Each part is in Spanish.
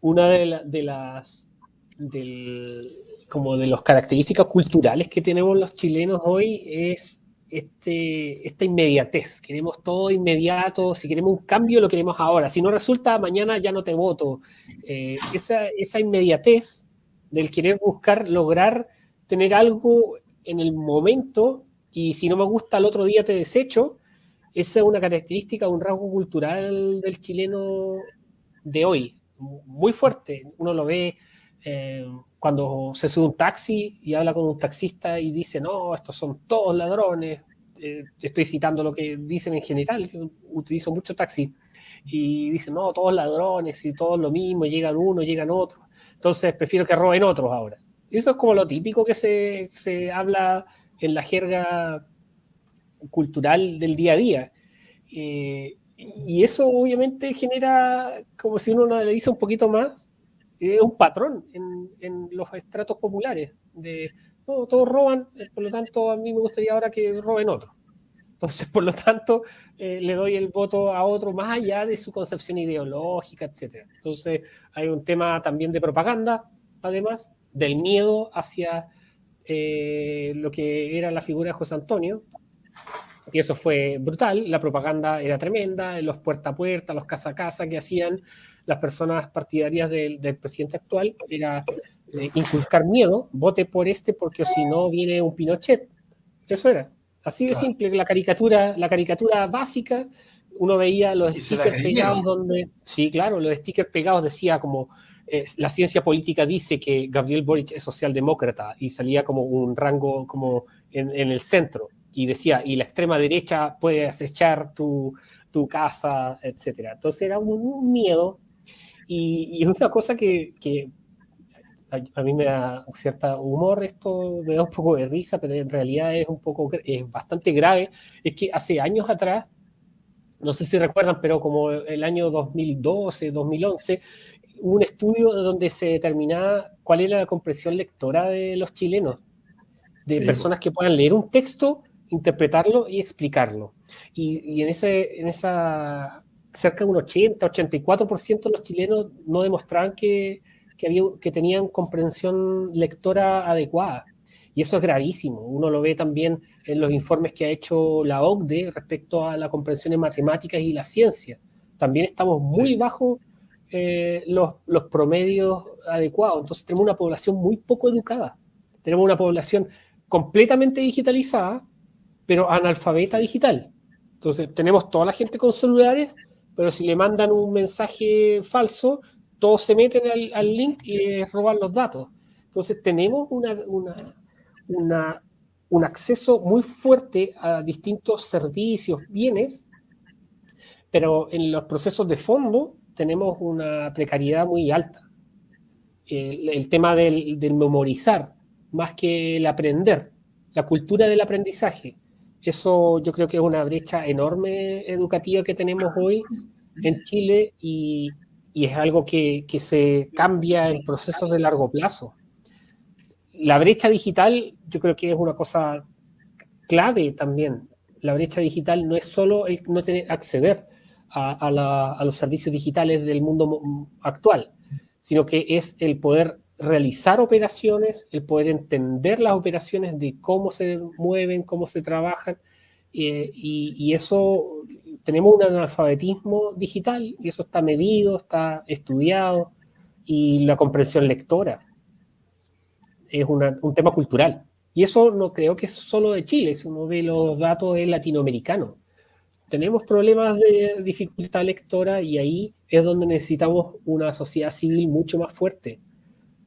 una como de las características culturales que tenemos los chilenos hoy es esta inmediatez. Queremos todo inmediato, si queremos un cambio lo queremos ahora, si no resulta mañana ya no te voto. Esa inmediatez del querer buscar, lograr tener algo en el momento y si no me gusta al otro día te desecho, esa es una característica, un rasgo cultural del chileno de hoy, muy fuerte. Uno lo ve cuando se sube un taxi y habla con un taxista y dice, no, estos son todos ladrones. Estoy citando lo que dicen en general, que utilizo mucho taxi. Y dicen, no, todos ladrones y todos lo mismo, llegan unos, llegan otros. Entonces prefiero que roben otros ahora. Eso es como lo típico que se habla en la jerga cultural del día a día. Y eso obviamente genera, como si uno lo analiza un poquito más, un patrón en los estratos populares. De, no, todos roban, por lo tanto a mí me gustaría ahora que roben otros. Entonces, por lo tanto, le doy el voto a otro más allá de su concepción ideológica, etc. Entonces, hay un tema también de propaganda, además, del miedo hacia lo que era la figura de José Antonio, y eso fue brutal, la propaganda era tremenda, los puerta a puerta, los casa a casa que hacían las personas partidarias del presidente actual, era inculcar miedo, vote por este porque si no viene un Pinochet. Eso era, así de Claro. simple, la caricatura básica, uno veía los Y se la stickers pegados creyeron. donde, sí, claro, los stickers pegados decía como, la ciencia política dice que Gabriel Boric es socialdemócrata, y salía como un rango como en el centro, y decía, y la extrema derecha puede acechar tu casa, etcétera. Entonces era un miedo, y una cosa que a mí me da cierta humor esto, me da un poco de risa, pero en realidad es bastante grave, es que hace años atrás, no sé si recuerdan, pero como el año 2012, 2011, hubo un estudio donde se determinaba cuál era la comprensión lectora de los chilenos, de Sí, po. personas que puedan leer un texto, interpretarlo y explicarlo. Y en esa cerca de un 80-84% de los chilenos no demostraban que tenían comprensión lectora adecuada. Y eso es gravísimo. Uno lo ve también en los informes que ha hecho la OCDE respecto a la comprensión en matemáticas y la ciencia. También estamos muy Sí. bajo los promedios adecuados. Entonces tenemos una población muy poco educada. Tenemos una población completamente digitalizada, pero analfabeta Sí. digital. Entonces, tenemos toda la gente con celulares, pero si le mandan un mensaje falso, todos se meten al link y les roban los datos. Entonces, tenemos una, un acceso muy fuerte a distintos servicios, bienes, pero en los procesos de fondo tenemos una precariedad muy alta. El tema del memorizar, más que el aprender, la cultura del aprendizaje. Eso yo creo que es una brecha enorme educativa que tenemos hoy en Chile y es algo que se cambia en procesos de largo plazo. La brecha digital yo creo que es una cosa clave también. La brecha digital no es solo el no tener acceder a los servicios digitales del mundo actual, sino que es el poder realizar operaciones, el poder entender las operaciones de cómo se mueven, cómo se trabajan, y eso tenemos un analfabetismo digital y eso está medido, está estudiado, y la comprensión lectora es un tema cultural. Y eso no creo que es solo de Chile, si uno ve los datos es latinoamericano. Tenemos problemas de dificultad lectora y ahí es donde necesitamos una sociedad civil mucho más fuerte,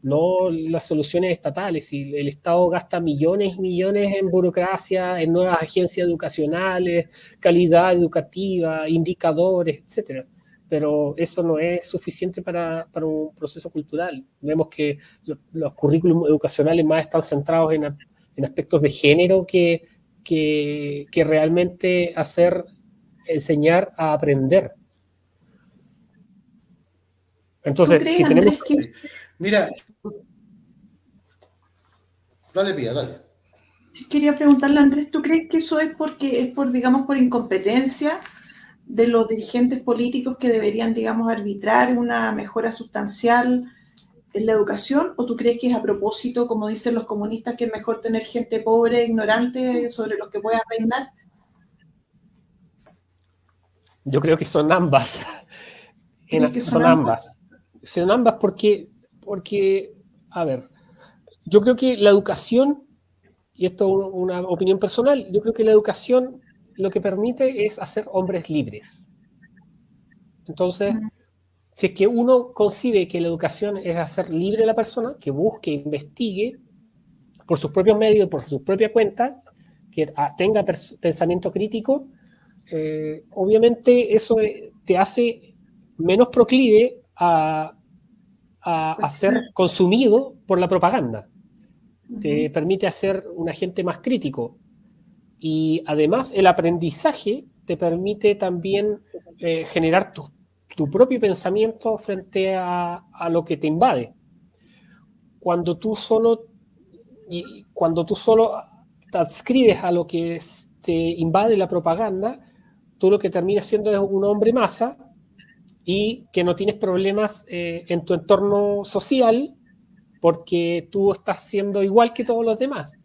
no las soluciones estatales. Y el Estado gasta millones y millones en burocracia, en nuevas agencias educacionales, calidad educativa, indicadores, etcétera. Pero eso no es suficiente para un proceso cultural. Vemos que los currículums educacionales más están centrados en aspectos de género que realmente enseñar a aprender. ¿Tú Entonces, crees, si tenemos... Andrés, que Sí. Mira, dale, Pía, dale. quería preguntarle a Andrés, ¿tú crees que eso es porque digamos, por incompetencia de los dirigentes políticos que deberían, digamos, arbitrar una mejora sustancial en la educación? ¿O tú crees que es a propósito, como dicen los comunistas, que es mejor tener gente pobre, ignorante, sobre los que pueda reinar? Yo creo que son ambas. ¿Crees que Son ambas. Son ambas porque, a ver, yo creo que la educación, y esto es una opinión personal, yo creo que la educación lo que permite es hacer hombres libres. Entonces, si es que uno concibe que la educación es hacer libre a la persona, que busque, investigue por sus propios medios, por su propia cuenta, que tenga pensamiento crítico, obviamente eso te hace menos proclive a ser consumido por la propaganda. Te permite hacer un agente más crítico. Y además el aprendizaje te permite también generar tu propio pensamiento frente a lo que te invade. Cuando tú solo te adscribes a lo que te invade la propaganda, tú lo que terminas siendo es un hombre masa y que no tienes problemas en tu entorno social porque tú estás siendo igual que todos los demás.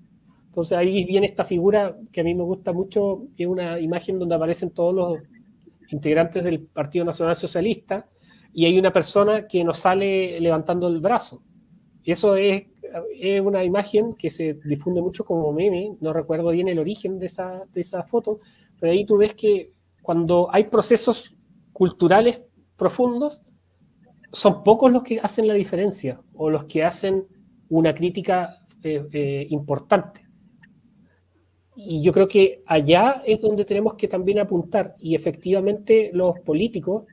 Entonces ahí viene esta figura que a mí me gusta mucho, que es una imagen donde aparecen todos los integrantes del Partido Nacional Socialista y hay una persona que nos sale levantando el brazo. Y eso es una imagen que se difunde mucho como meme, no recuerdo bien el origen de esa foto, pero ahí tú ves que cuando hay procesos culturales profundos, son pocos los que hacen la diferencia o los que hacen una crítica importante. Y yo creo que allá es donde tenemos que también apuntar, y efectivamente los políticos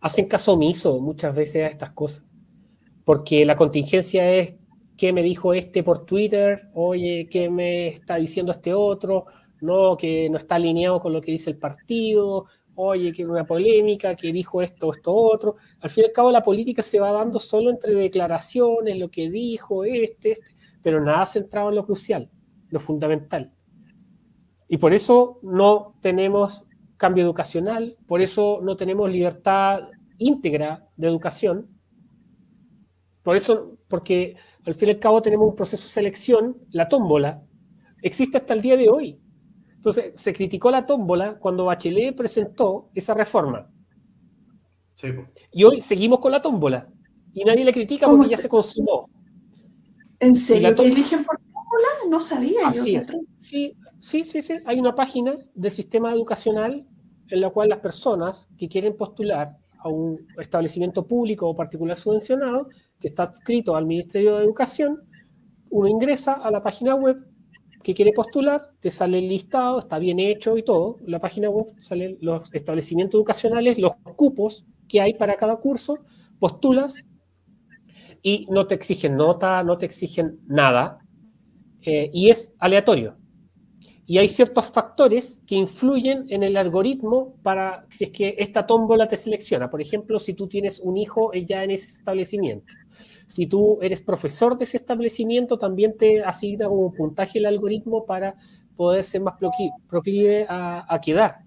hacen caso omiso muchas veces a estas cosas, porque la contingencia es qué me dijo este por Twitter, oye, qué me está diciendo este otro, no, que no está alineado con lo que dice el partido, oye, que una polémica, que dijo esto, esto otro. Al fin y al cabo la política se va dando solo entre declaraciones, lo que dijo pero nada centrado en lo crucial, lo fundamental. Y por eso no tenemos cambio educacional, por eso no tenemos libertad íntegra de educación, por eso, porque al fin y al cabo tenemos un proceso de selección, la tómbola, existe hasta el día de hoy. Entonces, se criticó la tómbola cuando Bachelet presentó esa reforma. Sí. Y hoy seguimos con la tómbola. Y nadie le critica porque ya se consumó. ¿En serio que eligen por tómbola? No sabía yo. Así es. Sí. Hay una página del sistema educacional en la cual las personas que quieren postular a un establecimiento público o particular subvencionado, que está adscrito al Ministerio de Educación, uno ingresa a la página web que quiere postular, te sale el listado, está bien hecho y todo, la página web salen los establecimientos educacionales, los cupos que hay para cada curso, postulas y no te exigen nota, no te exigen nada, y es aleatorio. Y hay ciertos factores que influyen en el algoritmo para si es que esta tómbola te selecciona. Por ejemplo, si tú tienes un hijo ya en ese establecimiento. Si tú eres profesor de ese establecimiento, también te asigna como puntaje el algoritmo para poder ser más proclive a quedar.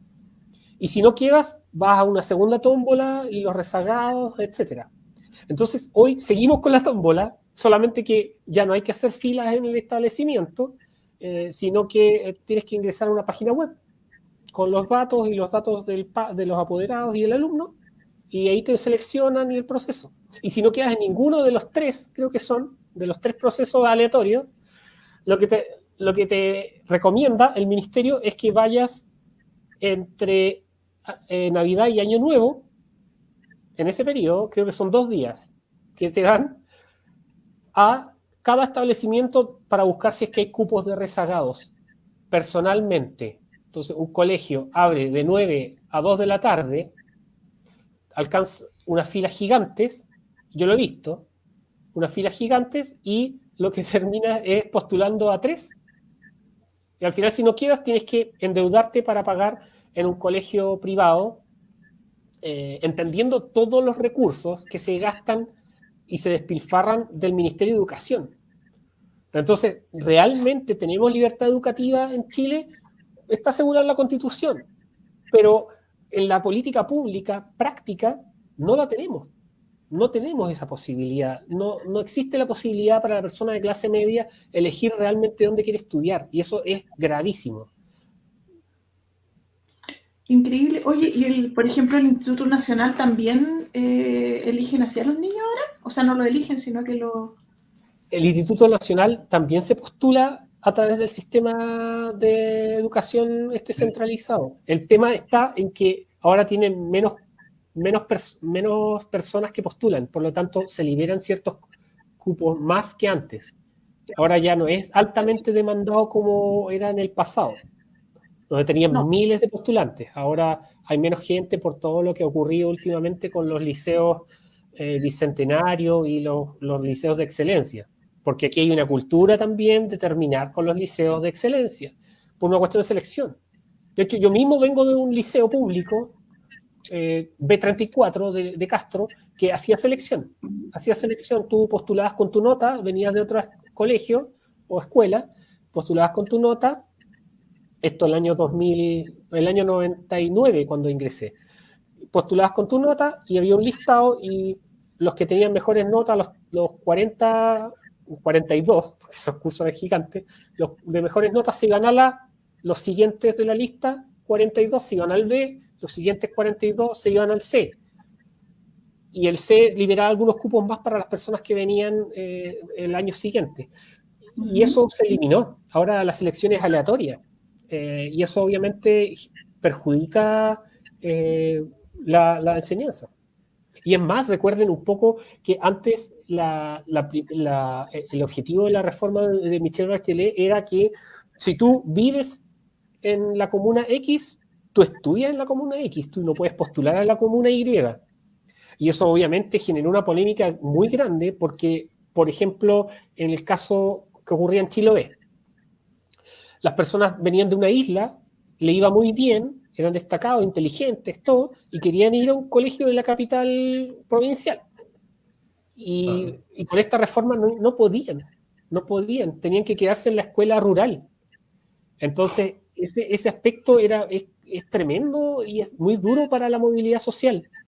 Y si no quedas, vas a una segunda tómbola y los rezagados, etc. Entonces, hoy seguimos con la tómbola, solamente que ya no hay que hacer filas en el establecimiento, sino que tienes que ingresar a una página web con los datos y los datos de los apoderados y el alumno, y ahí te seleccionan y el proceso. Y si no quedas en ninguno de los tres, creo que son, de los tres procesos aleatorios, lo que te recomienda el ministerio es que vayas entre Navidad y Año Nuevo, en ese periodo, creo que son 2 días, que te dan a cada establecimiento para buscar si es que hay cupos de rezagados, personalmente. Entonces, un colegio abre de 9 a 2 de la tarde, alcanza unas filas gigantes, yo lo he visto, unas filas gigantes, y lo que termina es postulando a 3. Y al final, si no quedas, tienes que endeudarte para pagar en un colegio privado, entendiendo todos los recursos que se gastan y se despilfarran del Ministerio de Educación. Entonces, ¿realmente tenemos libertad educativa en Chile? Está asegurada en la Constitución, pero en la política pública práctica no la tenemos. No tenemos esa posibilidad. No existe la posibilidad para la persona de clase media elegir realmente dónde quiere estudiar. Y eso es gravísimo. Increíble. Oye, y por ejemplo, el Instituto Nacional también eligen hacia los niños ahora. O sea, no lo eligen, sino que lo... El Instituto Nacional también se postula a través del sistema de educación centralizado. El tema está en que ahora tienen menos personas que postulan, por lo tanto se liberan ciertos cupos más que antes. Ahora ya no es altamente demandado como era en el pasado, donde tenían miles de postulantes. Ahora hay menos gente por todo lo que ha ocurrido últimamente con los liceos bicentenarios y los liceos de excelencia, porque aquí hay una cultura también de terminar con los liceos de excelencia, por una cuestión de selección. De hecho, yo mismo vengo de un liceo público, B34 de Castro, que hacía selección. Tú postulabas con tu nota, venías de otro colegio o escuela, postulabas con tu nota, esto el año 99 cuando ingresé, postulabas con tu nota y había un listado y los que tenían mejores notas, los 42, porque esos cursos eran gigantes, los de mejores notas se iban los siguientes de la lista, 42 se iban al B, los siguientes 42 se iban al C. Y el C liberaba algunos cupos más para las personas que venían el año siguiente. Y eso se eliminó. Ahora la selección es aleatoria. Y eso obviamente perjudica la enseñanza. Y es más, recuerden un poco que antes el objetivo de la reforma de Michelle Bachelet era que si tú vives en la comuna X, tú estudias en la comuna X, tú no puedes postular a la comuna Y. Y eso obviamente generó una polémica muy grande porque, por ejemplo, en el caso que ocurría en Chiloé, las personas venían de una isla, le iba muy bien, eran destacados, inteligentes, todo, y querían ir a un colegio de la capital provincial. Y con esta reforma no podían, tenían que quedarse en la escuela rural. Entonces, ese aspecto es tremendo y es muy duro para la movilidad social.